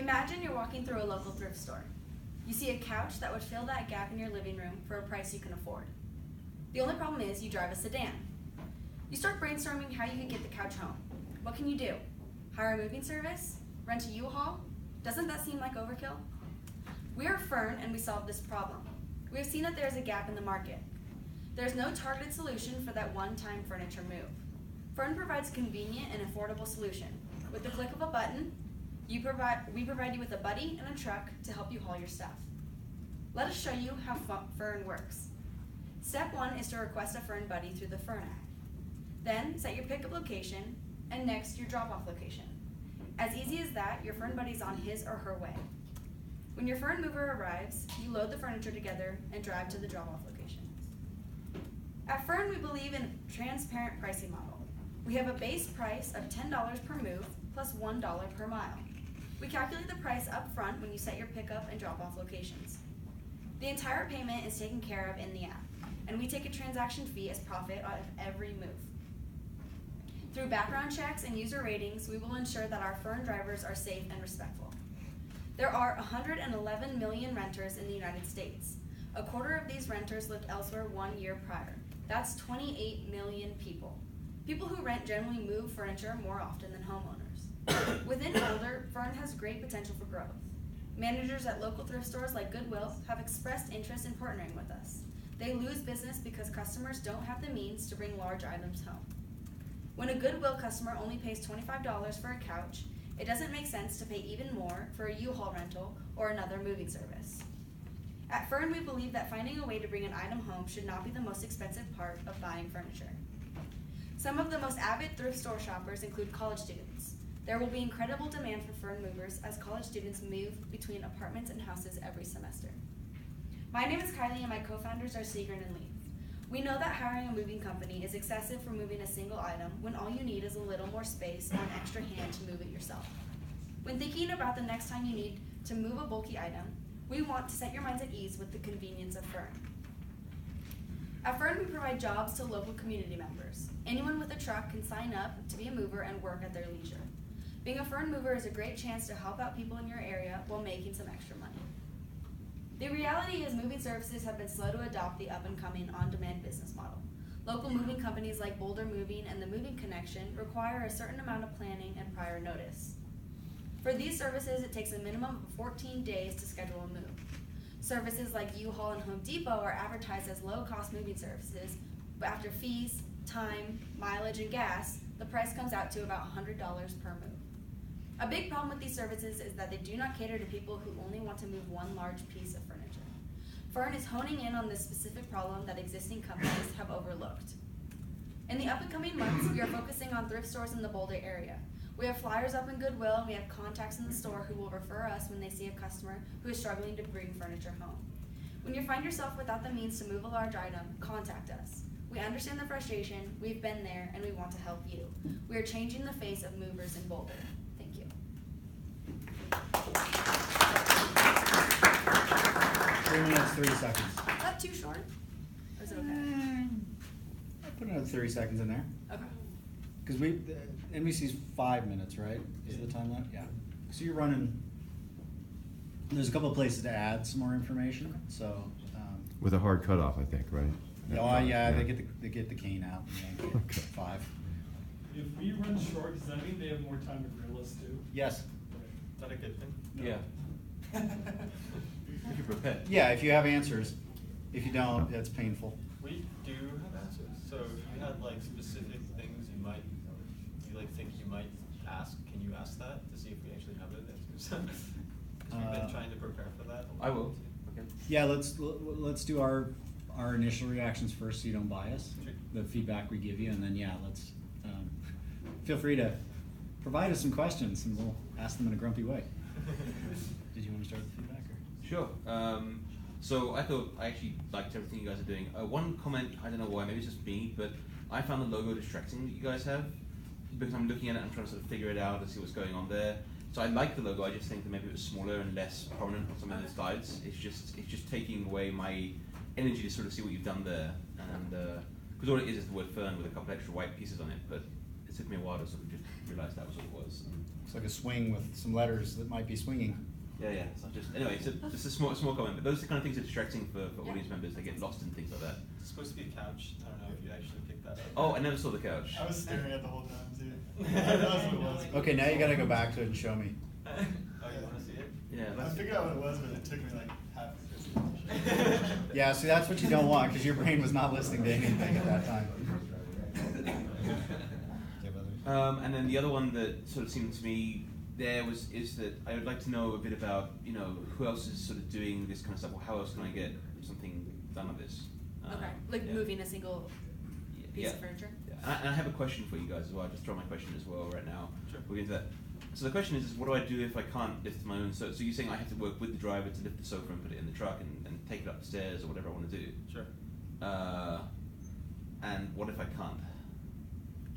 Imagine you're walking through a local thrift store. You see a couch that would fill that gap in your living room for a price you can afford. The only problem is you drive a sedan. You start brainstorming how you can get the couch home. What can you do? Hire a moving service? Rent a U-Haul? Doesn't that seem like overkill? We are Furn and we solve this problem. We have seen that there is a gap in the market. There is no targeted solution for that one-time furniture move. Furn provides a convenient and affordable solution. With the click of a button, we provide you with a buddy and a truck to help you haul your stuff. Let us show you how Furn works. Step 1 is to request a Furn buddy through the Furn app. Then set your pickup location, and next your drop-off location. As easy as that, your Furn buddy's on his or her way. When your Furn mover arrives, you load the furniture together and drive to the drop-off location. At Furn, we believe in a transparent pricing model. We have a base price of $10 per move plus $1 per mile. We calculate the price up front when you set your pickup and drop-off locations. The entire payment is taken care of in the app, and we take a transaction fee as profit out of every move. Through background checks and user ratings, we will ensure that our Furn drivers are safe and respectful. There are 111 million renters in the United States. A quarter of these renters lived elsewhere 1 year prior. That's 28 million people. People who rent generally move furniture more often than homeowners. Within Boulder, Furn has great potential for growth. Managers at local thrift stores like Goodwill have expressed interest in partnering with us. They lose business because customers don't have the means to bring large items home. When a Goodwill customer only pays $25 for a couch, it doesn't make sense to pay even more for a U-Haul rental or another moving service. At Furn, we believe that finding a way to bring an item home should not be the most expensive part of buying furniture. Some of the most avid thrift store shoppers include college students. There will be incredible demand for Furn movers as college students move between apartments and houses every semester. My name is Kylie and my co-founders are Seagren and Lee. We know that hiring a moving company is excessive for moving a single item when all you need is a little more space or an extra hand to move it yourself. When thinking about the next time you need to move a bulky item, we want to set your minds at ease with the convenience of Furn. At Furn, we provide jobs to local community members. Anyone with a truck can sign up to be a mover and work at their leisure. Being a Furn mover is a great chance to help out people in your area while making some extra money. The reality is moving services have been slow to adopt the up-and-coming on-demand business model. Local moving companies like Boulder Moving and the Moving Connection require a certain amount of planning and prior notice. For these services, it takes a minimum of 14 days to schedule a move. Services like U-Haul and Home Depot are advertised as low-cost moving services, but after fees, time, mileage, and gas, the price comes out to about $100 per move. A big problem with these services is that they do not cater to people who only want to move one large piece of furniture. Furn is honing in on this specific problem that existing companies have overlooked. In the up-and-coming months, we are focusing on thrift stores in the Boulder area. We have flyers up in Goodwill, and we have contacts in the store who will refer us when they see a customer who is struggling to bring furniture home. When you find yourself without the means to move a large item, contact us. We understand the frustration, we've been there, and we want to help you. We are changing the face of movers in Boulder. Thank you. 3 minutes, 30 seconds. Is that too short? Or is it okay? I put another 30 seconds in there. Okay. Because NBC's 5 minutes, right? Is the time limit? Yeah. So you're running. There's a couple of places to add some more information. So. With a hard cutoff, I think, right? Oh yeah, they get the cane out and then Okay. 5. If we run short, does that mean they have more time to grill us too? Yes. Is that a good thing? No. Yeah. We can prepare. Yeah, if you have answers. If you don't, that's painful. We do have answers. So if you had like specific things you think you might ask, can you ask that to see if we actually have those answers? Because we've been trying to prepare for that. I will. Okay. Yeah, let's do our initial reactions first, so you don't bias Sure. the feedback we give you, and then let's feel free to provide us some questions, and we'll ask them in a grumpy way. Did you want to start with the feedback? Or? Sure. So I actually liked everything you guys are doing. One comment, I don't know why, maybe it's just me, but I found the logo distracting that you guys have, because I'm looking at it and trying to sort of figure it out and see what's going on there. So I like the logo, I just think that maybe it was smaller and less prominent on some of the slides. It's just taking away my energy to sort of see what you've done there. And because all it is the word Furn with a couple extra white pieces on it, but it took me a while to sort of just realize that was what it was. It's like a swing with some letters that might be swinging. Yeah. So anyway, so just a small comment. But those are the kind of things that are distracting for audience members. They get lost in things like that. It's supposed to be a couch. I don't know if you actually picked that up. Oh, I never saw the couch. I was staring at the whole time too. That was what it was. Okay, now you gotta go back to it and show me. Oh, you want to see it? Yeah. I figured out what it was, but it took me like half a second. Yeah, see, that's what you don't want, because your brain was not listening to anything at that time. And then the other one that sort of seemed to me is that I would like to know a bit about, who else is sort of doing this kind of stuff, or how else can I get something done of this? Okay, like yeah. moving a single piece of furniture? Yeah. And I have a question for you guys as well. I'll just throw my question as well right now. Sure. We'll get into that. So the question is what do I do if I can't lift my own sofa? So you're saying I have to work with the driver to lift the sofa and put it in the truck and take it up the stairs or whatever I want to do? Sure. And what if I can't?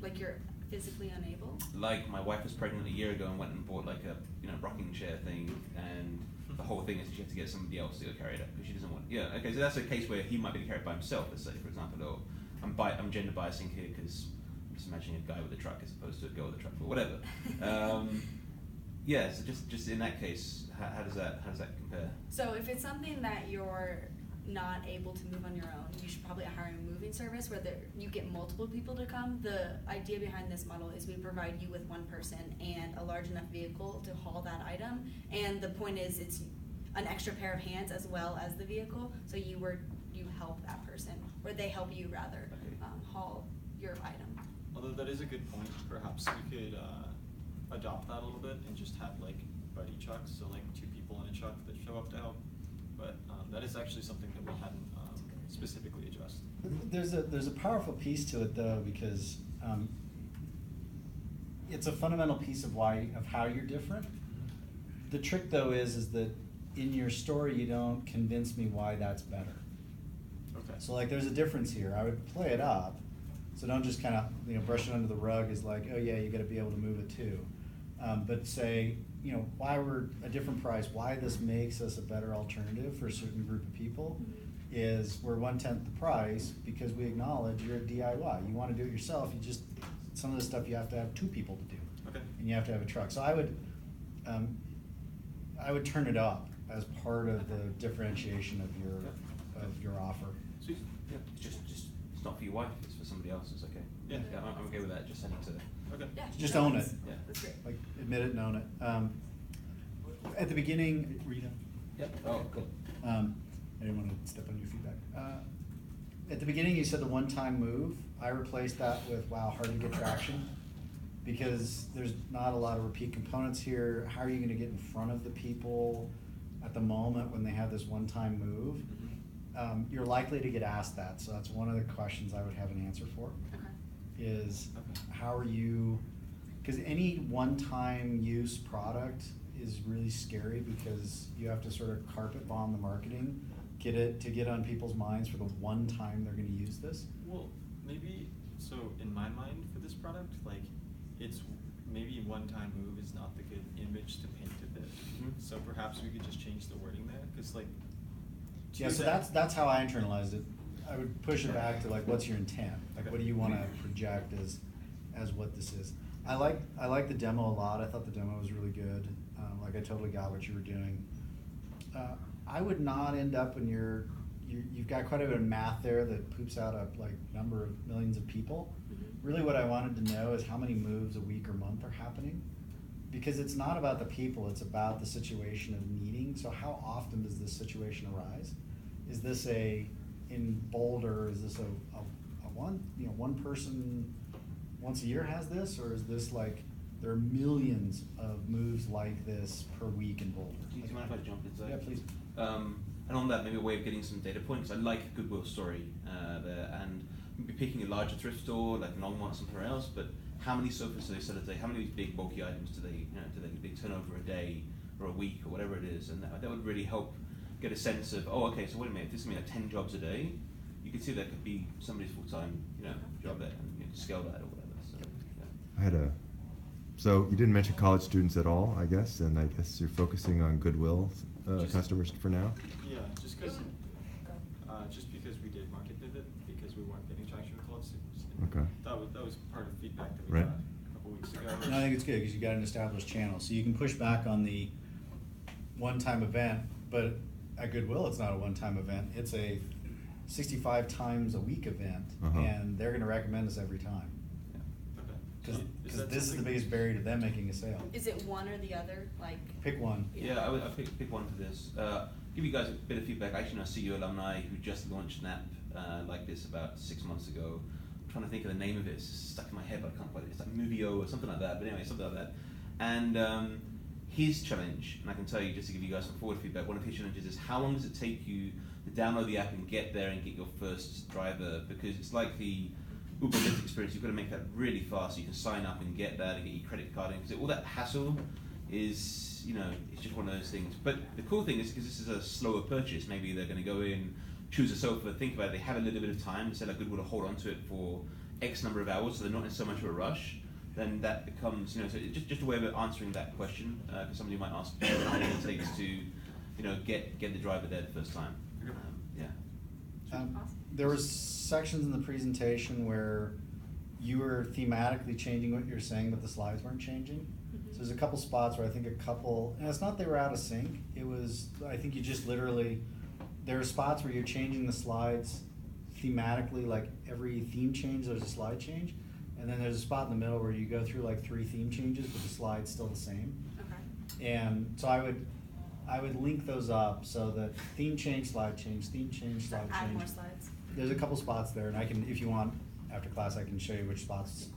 Like you're physically unable? Like my wife was pregnant a year ago and went and bought like a rocking chair thing, and the whole thing is she has to get somebody else to go carry it up because she doesn't want. Yeah, okay, so that's a case where he might be able to carry it by himself. Let's say, for example, or I'm gender biasing here because I'm just imagining a guy with a truck as opposed to a girl with a truck, but whatever. Yeah, so just in that case, how does that compare? So if it's something that you're not able to move on your own, you should probably hire a moving service where you get multiple people to come. The idea behind this model is we provide you with one person and a large enough vehicle to haul that item, and the point is it's an extra pair of hands as well as the vehicle, so you help that person, or they help you rather, Okay. haul your item. Although that is a good point, perhaps we could adopt that a little bit and just have like buddy trucks, so like 2 people in a truck that show up to help. But that is actually something that we hadn't specifically addressed. There's a powerful piece to it though, because it's a fundamental piece of how you're different. The trick though is that in your story you don't convince me why that's better. Okay. So like there's a difference here. I would play it up. So don't just kind of brush it under the rug as like, oh yeah, you got to be able to move it too. But say, why we're a different price, why this makes us a better alternative for a certain group of people is we're 1/10 the price because we acknowledge you're a DIY. You want to do it yourself. Some of the stuff you have to have 2 people to do. Okay. And you have to have a truck. So I would turn it up as part of the differentiation of your offer. Sweet. Yeah. It's it's not for your wife. It's for somebody else. It's okay. Yeah. I'm okay with that. Just send it to. Okay. Yeah, Just no, own that's- it. Yeah. That's great. Like admit it and own it. At the beginning, Rita. Yep. Oh, cool. I didn't want to step on your feedback. At the beginning, you said the one-time move. I replaced that with, wow, hard to get traction, because there's not a lot of repeat components here. How are you going to get in front of the people at the moment when they have this one-time move? Mm-hmm. You're likely to get asked that, so that's one of the questions I would have an answer for. Okay. Is Okay. how are you, because any one-time use product is really scary because you have to sort of carpet bomb the marketing, get on people's minds for the one time they're gonna use this. Well, maybe, so in my mind for this product, like, it's maybe one-time move is not the good image to paint of it. Mhm. So perhaps we could just change the wording there, because like. Yeah, so that's how I internalized it. I would push it back to like, what's your intent? Like, Okay. what do you wanna project as what this is? I like the demo a lot. I thought the demo was really good. Like I totally got what you were doing. I would not end up when you've got quite a bit of math there that poops out a like number of millions of people. Mhm. Really what I wanted to know is how many moves a week or month are happening. Because it's not about the people, it's about the situation of needing. So how often does this situation arise? Is this in Boulder, is this a one person once a year has this, or is this like there are millions of moves like this per week in Boulder? Do you mind if I jump inside? Yeah, please. And on that, maybe a way of getting some data points. I like Goodwill story there, and maybe picking a larger thrift store like Longmont or somewhere else. But how many sofas do they sell a day? How many big bulky items do they turn over a day or a week or whatever it is? And that would really help get a sense of, oh, okay, so wait a minute, if this is like 10 jobs a day, you could see that could be somebody's full-time job there, and scale that or whatever. So, yeah. So you didn't mention college students at all, I guess, and I guess you're focusing on Goodwill customers for now? Yeah, just because we did market pivot, because we weren't getting traction with college students. Okay. That was part of feedback that we Right. got. weeks ago. And I think it's good because you got an established channel, so you can push back on the one-time event, but at Goodwill, it's not a one-time event. It's a 65 times a week event, and they're going to recommend us every time. Okay. Because that this is the something- biggest barrier to them making a sale. Is it one or the other? Like, Pick one. Yeah, I pick one for this. Give you guys a bit of feedback. I actually know a CU alumni who just launched an app like this about 6 months ago. I'm trying to think of the name of it. It's stuck in my head, but I can't quite. It's like Movio or something like that. But anyway, something like that. And his challenge, and I can tell you just to give you guys some forward feedback, one of his challenges is how long does it take you to download the app and get there and get your first driver? Because it's like the Uber Lyft experience. You've got to make that really fast so you can sign up and get that and get your credit card in. Because all that hassle is, it's just one of those things. But the cool thing is, because this is a slower purchase, maybe they're going to go in, choose a sofa, think about it, they have a little bit of time, instead of Goodwill to hold on to it for X number of hours, so they're not in so much of a rush, then that becomes, so just a way of answering that question, because somebody might ask how long it takes to, get the driver there the first time. Yeah. Awesome. There were sections in the presentation where you were thematically changing what you're saying, but the slides weren't changing. So there's a couple spots where I think and it's not they were out of sync, it was, I think you just literally, there are spots where you're changing the slides thematically, like every theme change, there's a slide change. And then there's a spot in the middle where you go through like 3 theme changes, but the slide's still the same. Okay. And so I would link those up so that theme change, slide change, theme change, slide change. Add more slides. There's a couple spots there, and I can, if you want, after class, I can show you which spots.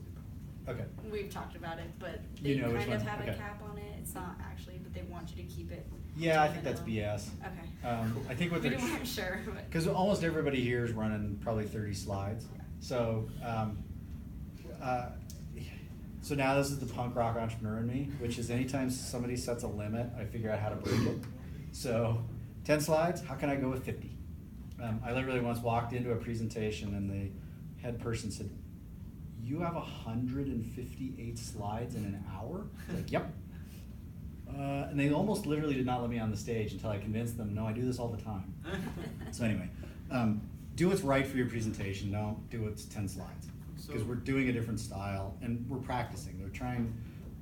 Okay. We've talked about it, but they You know which kind of one? have Okay. a cap on it. It's not actually, but they want you to keep it. Yeah, I to think the that's minimum. BS. Okay. I think what We they're weren't sure, but. because almost everybody here is running probably 30 slides. So, so now this is the punk rock entrepreneur in me, which is anytime somebody sets a limit, I figure out how to break it. So, 10 slides, how can I go with 50? I literally once walked into a presentation and the head person said, "You have 158 slides in an hour?" Like, yep. And they almost literally did not let me on the stage until I convinced them, no, I do this all the time. So anyway, do what's right for your presentation, don't do what's 10 slides. Because we're doing a different style and we're practicing.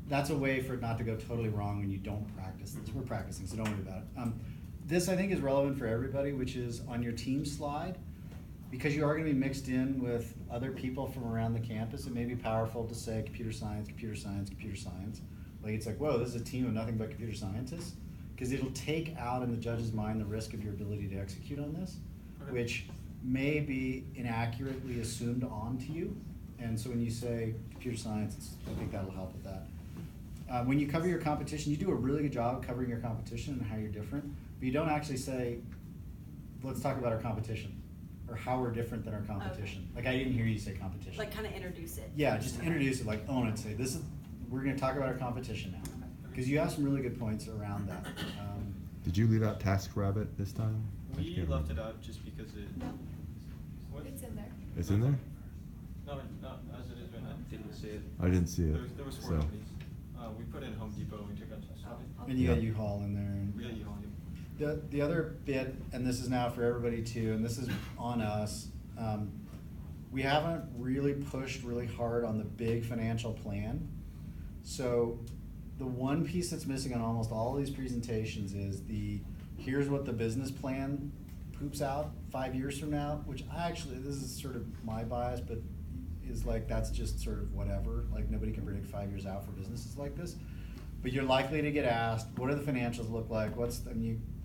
That's a way for it not to go totally wrong when you don't practice this. We're practicing, so don't worry about it. This I think is relevant for everybody, which is on your team slide, because you are going to be mixed in with other people from around the campus. It may be powerful to say computer science, computer science, computer science. Like it's like, whoa, this is a team of nothing but computer scientists, because it'll take out in the judge's mind the risk of your ability to execute on this, which may be inaccurately assumed onto you. And so when you say computer science, I think that'll help with that. When you cover your competition, you do a really good job covering your competition and how you're different, but you don't actually say, let's talk about our competition, or how we're different than our competition. Okay. Like I didn't hear you say competition. Like kind of introduce it. Yeah, just introduce it, like own it, say we're gonna talk about our competition now. Because you have some really good points around that. Did you leave out TaskRabbit this time? I We can't left remember. it out just because it. No. What? It's in there. It's in there? No, as it is right now. Didn't see it. I didn't see it. There was 4 so. companies. We put in Home Depot and we took out TaskRabbit. And you got Yeah. U-Haul in there. And We got U-Haul. the other bit, and this is now for everybody too, and this is on us, we haven't really pushed really hard on the big financial plan. So the one piece that's missing on almost all of these presentations is here's what the business plan poops out 5 years from now, which this is sort of my bias, but is like, that's just sort of whatever, like nobody can predict 5 years out for businesses like this. But you're likely to get asked, what do the financials look like?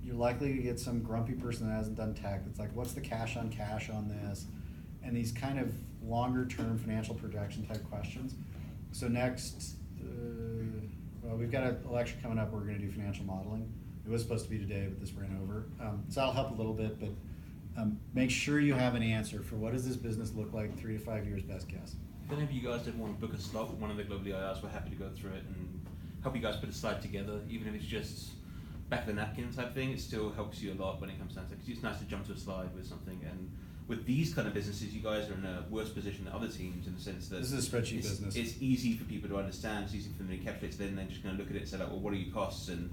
You're likely to get some grumpy person that hasn't done tech that's like, what's the cash on this? And these kind of longer term financial projection type questions. So next, we've got an election coming up where we're gonna do financial modeling. It was supposed to be today, but this ran over. So that'll help a little bit, but make sure you have an answer for what does this business look like 3 to 5 years, best guess. If any of you guys did want to book a slot with one of the Globally IRs, we're happy to go through it and help you guys put a slide together, even if it's just back of the napkin type thing. It still helps you a lot when it comes down to it, because it's nice to jump to a slide with something. And with these kind of businesses, you guys are in a worse position than other teams in the sense that This is a spreadsheet business. It's easy for people to understand. It's easy for them to encapsulate. So then they're just going to look at it and say, like, well, what are your costs? And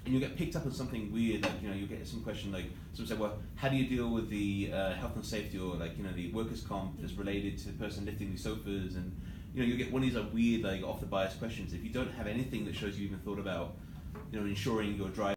you'll get picked up on something weird, like, you'll get some question like, someone say, well, how do you deal with the health and safety, or like, the workers' comp that's related to the person lifting these sofas, and you know, you get one of these like weird, like off the bias questions. If you don't have anything that shows you even thought about, you know, ensuring your drive